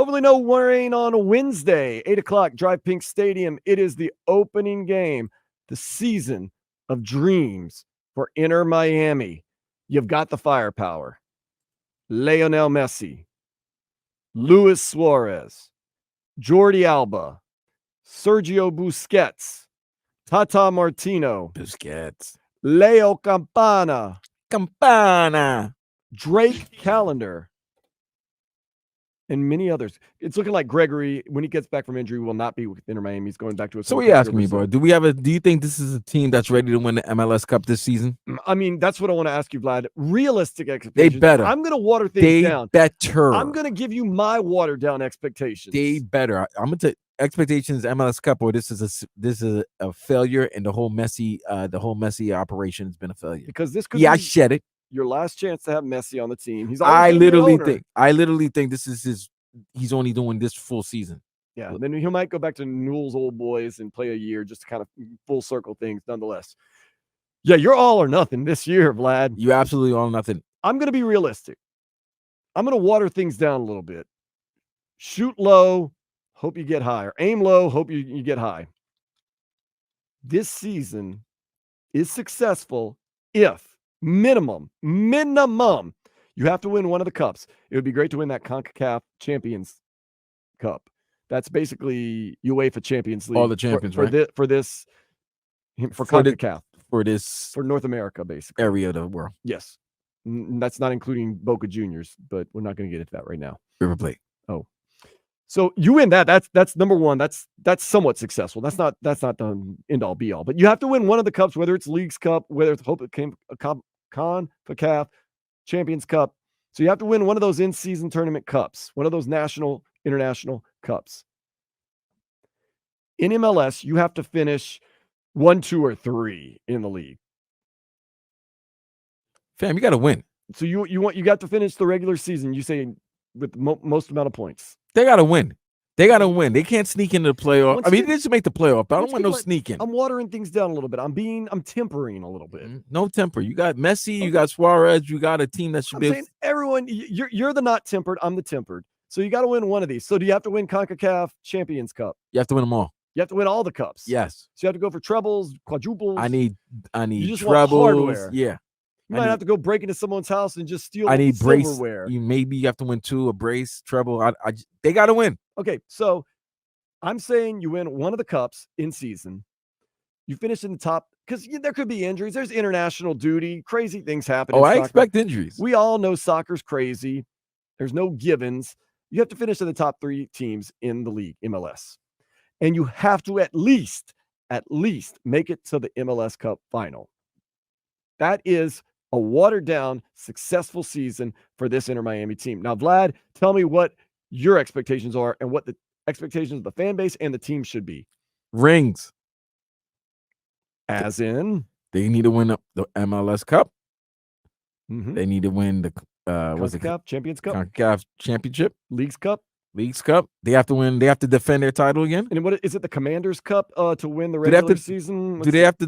Hopefully no rain on Wednesday, 8 o'clock, Drive Pink Stadium. It is the opening game, the season of dreams for Inter Miami. You've got the firepower. Lionel Messi, Luis Suarez, Jordi Alba, Sergio Busquets, Tata Martino, Busquets. Leo Campana, Campana. Drake Callender, and many others. It's looking like Gregory, when he gets back from injury, will not be with Inter Miami. He's going back to his. So what are you asking me, bro? Do you think this is a team that's ready to win the MLS Cup this season? I mean, that's what I want to ask you, Vlad. Realistic expectations. They better. I'm going to water things down. They better. I'm going to give you my watered down expectations. They better. I'm going to expectations MLS Cup, or this is a failure, and the whole Messi operation has been a failure. Because this could I shed it. Your last chance to have Messi on the team. I literally think this is he's only doing this full season. Yeah, then he might go back to Newell's old boys and play a year just to kind of full circle things nonetheless. Yeah, you're all or nothing this year, Vlad. You absolutely all or nothing. I'm going to be realistic. I'm going to water things down a little bit. Shoot low, hope you get higher. Aim low, hope you get high. This season is successful if minimum, you have to win one of the cups. It would be great to win that CONCACAF Champions Cup. That's basically UEFA Champions League. All the champions, for CONCACAF. For North America, basically. Area of the world. Yes. That's not including Boca Juniors, but we're not going to get into that right now. River Plate. Oh. So you win that. That's number one. That's somewhat successful. That's not the end all be all. But you have to win one of the cups, whether it's Leagues Cup, whether it's CONCACAF Champions Cup. So you have to win one of those in-season tournament cups, one of those national, international cups. In MLS, you have to finish 1, 2, or 3 in the league. Fam, you got to win. So you got to finish the regular season. You say with most amount of points. They got to win. They got to win. They can't sneak into the playoff. They just make the playoff, but I don't want no sneaking. I'm watering things down a little bit. I'm tempering a little bit. No temper. You got Messi, you got Suarez, you got a team that should be. Saying everyone, you're the not tempered. I'm the tempered. So you got to win one of these. So do you have to win CONCACAF Champions Cup? You have to win them all. You have to win all the cups. Yes. So you have to go for trebles, quadruples. I need you just trebles. Want hardware. Yeah. You might have to go break into someone's house and just steal. I need silverware. Brace. Maybe you have to win 2, a brace, treble. They got to win. Okay, so I'm saying you win one of the cups in season. You finish in the top because there could be injuries. There's international duty. Crazy things happen. I expect injuries. We all know soccer's crazy. There's no givens. You have to finish in the top 3 teams in the league, MLS. And you have to at least make it to the MLS Cup final. That is a watered-down, successful season for this Inter Miami team. Now, Vlad, tell me what your expectations are and what the expectations of the fan base and the team should be. Rings. As in? They need to win the MLS Cup. Mm-hmm. They need to win the CONCACAF Champions Cup. CONCACAF Championship. Leagues Cup. They have to win. They have to defend their title again. And what is it? The Commanders Cup to win the regular season? Do they have to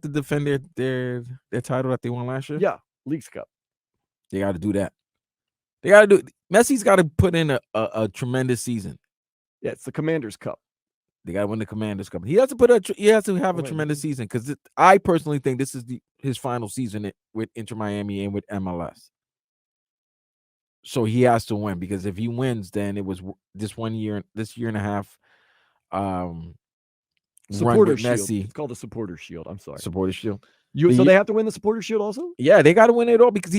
defend their title that they won last year? Yeah, Leagues Cup. They got to do that. They got to do. Messi's got to put in a tremendous season. Yeah, it's the Commanders Cup. They got to win the Commanders Cup. He has to have a tremendous season because I personally think this is his final season with Inter Miami and with MLS. So he has to win because if he wins, then it was this year and a half. Supporter Shield. Messi. It's called the Supporter Shield. I'm sorry. Supporter Shield. So they have to win the Supporter Shield also? Yeah, they got to win it all because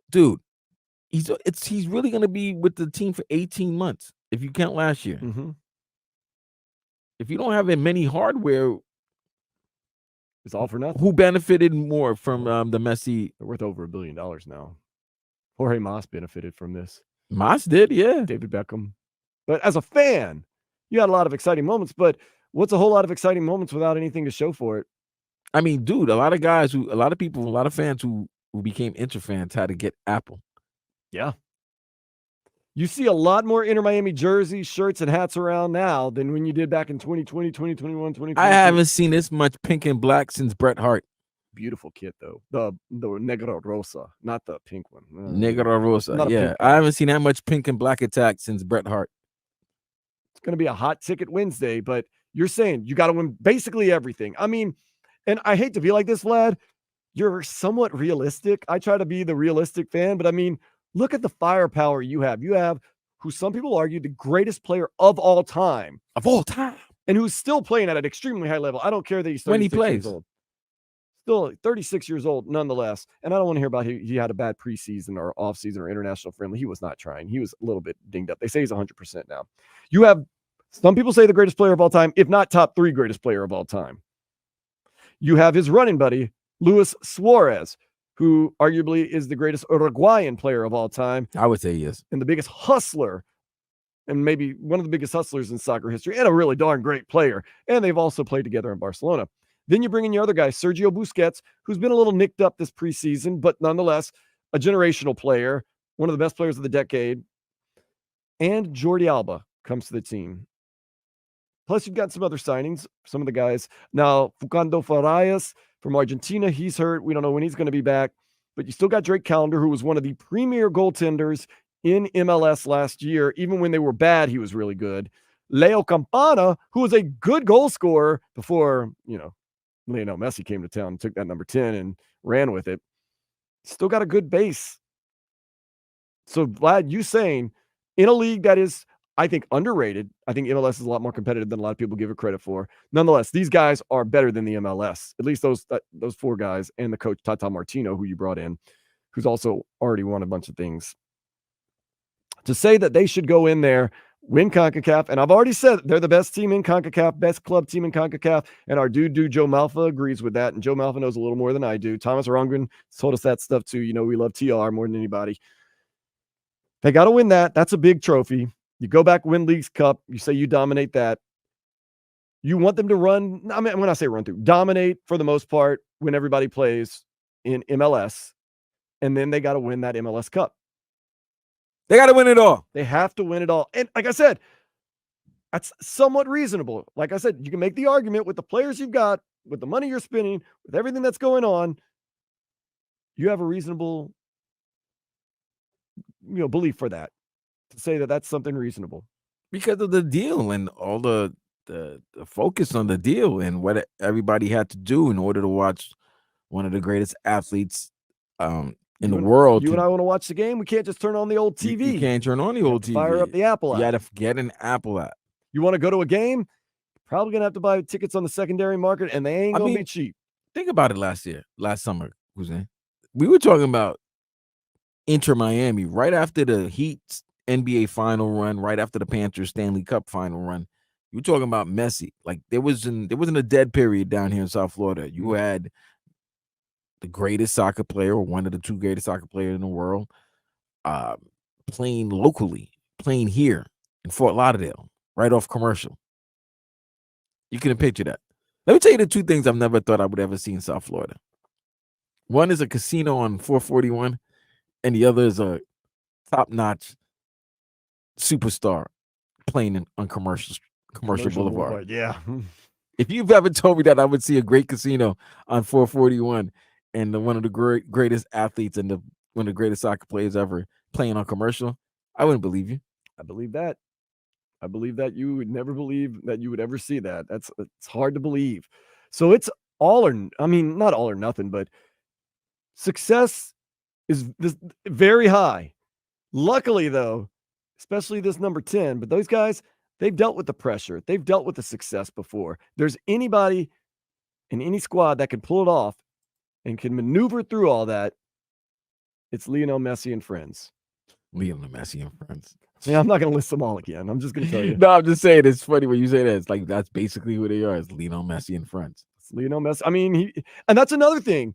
dude, he's really going to be with the team for 18 months if you count last year. Mm-hmm. If you don't have that many hardware, it's all for nothing. Who benefited more from the Messi? They're worth over $1 billion now. Jorge Mas benefited from this. Mas did, yeah. David Beckham. But as a fan, you had a lot of exciting moments. But what's a whole lot of exciting moments without anything to show for it? I mean, dude, a lot of fans who became Inter fans had to get Apple. Yeah. You see a lot more Inter Miami jerseys, shirts, and hats around now than when you did back in 2020, 2021, 2022. I haven't seen this much pink and black since Bret Hart. Beautiful kit, though. The Negro Rosa, not the pink one. Negro Rosa, yeah. I haven't seen that much pink and black attack since Bret Hart. It's going to be a hot ticket Wednesday, but you're saying you got to win basically everything. I mean, and I hate to be like this, Vlad. You're somewhat realistic. I try to be the realistic fan, but I mean, look at the firepower you have. You have who some people argue the greatest player of all time, and who's still playing at an extremely high level. I don't care that he's 36 when he plays. years old. Still 36 years old, nonetheless. And I don't want to hear about he had a bad preseason or offseason or international friendly. He was not trying. He was a little bit dinged up. They say he's 100% now. You have some people say the greatest player of all time, if not top 3 greatest player of all time. You have his running buddy, Luis Suarez, who arguably is the greatest Uruguayan player of all time. I would say he is. And the biggest hustler, and maybe one of the biggest hustlers in soccer history, and a really darn great player. And they've also played together in Barcelona. Then you bring in your other guy, Sergio Busquets, who's been a little nicked up this preseason, but nonetheless, a generational player, one of the best players of the decade. And Jordi Alba comes to the team. Plus, you've got some other signings, some of the guys. Now, Facundo Farias from Argentina, he's hurt. We don't know when he's going to be back. But you still got Drake Callender, who was one of the premier goaltenders in MLS last year. Even when they were bad, he was really good. Leo Campana, who was a good goal scorer before, Lionel Messi came to town and took that number 10 and ran with it. Still got a good base. So, Vlad, you saying in a league that is, I think, underrated. I think MLS is a lot more competitive than a lot of people give it credit for. Nonetheless, these guys are better than the MLS. At least those 4 guys and the coach Tata Martino, who you brought in, who's also already won a bunch of things. To say that they should go in there, win CONCACAF, and I've already said they're the best team in CONCACAF, best club team in CONCACAF, and our dude Joe Malfa agrees with that, and Joe Malfa knows a little more than I do. Thomas Rundgren told us that stuff too. We love TR more than anybody. They got to win that. That's a big trophy. You go back, win Leagues Cup. You say you dominate that. You want them to run. I mean, when I say run through, dominate for the most part when everybody plays in MLS. And then they got to win that MLS Cup. They got to win it all. They have to win it all. And like I said, that's somewhat reasonable. Like I said, you can make the argument with the players you've got, with the money you're spending, with everything that's going on. You have a reasonable, belief for that. To say that that's something reasonable because of the deal and all the focus on the deal and what everybody had to do in order to watch one of the greatest athletes in the world. You and I want to watch the game. We can't just turn on the old TV. You can't turn on the old TV. Fire up the Apple app. You got to get an Apple app. You want to go to a game? Probably gonna have to buy tickets on the secondary market, and they ain't gonna be cheap. Think about it. Last summer, we were talking about Inter Miami right after the Heat's NBA final run, right after the Panthers Stanley Cup final run. You were talking about Messi. Like there wasn't a dead period down here in South Florida. You had the greatest soccer player, or one of the 2 greatest soccer players in the world, playing locally, playing here in Fort Lauderdale, right off commercial. You can picture that. Let me tell you the 2 things I've never thought I would ever see in South Florida. One is a casino on 441, and the other is a top-notch superstar playing on commercial Boulevard. Yeah. If you've ever told me that I would see a great casino on 441 and one of the greatest athletes and one of the greatest soccer players ever playing on commercial, I wouldn't believe you. I believe that. I believe that you would never believe that you would ever see that. It's hard to believe. So it's not all or nothing, but success is very high. Luckily, though, especially this number 10, but those guys, they've dealt with the pressure. They've dealt with the success before. There's anybody in any squad that can pull it off and can maneuver through all that. It's Lionel Messi and friends. Lionel Messi and friends. Yeah, I'm not going to list them all again. I'm just going to tell you. No, I'm just saying it's funny when you say that. It's like that's basically who they are. It's Lionel Messi and friends. It's Lionel Messi. I mean, and that's another thing.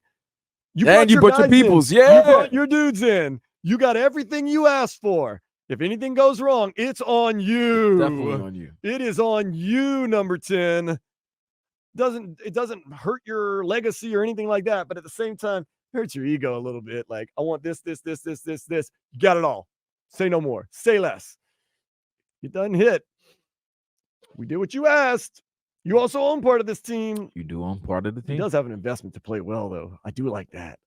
You brought your peoples. Yeah. You brought your dudes in. You got everything you asked for. If anything goes wrong, it's on you. Definitely on you. It is on you, number 10. It doesn't hurt your legacy or anything like that, but at the same time, it hurts your ego a little bit. Like, I want this. You got it all. Say no more. Say less. You done hit. We did what you asked. You also own part of this team. You do own part of the team? He does have an investment to play well, though. I do like that.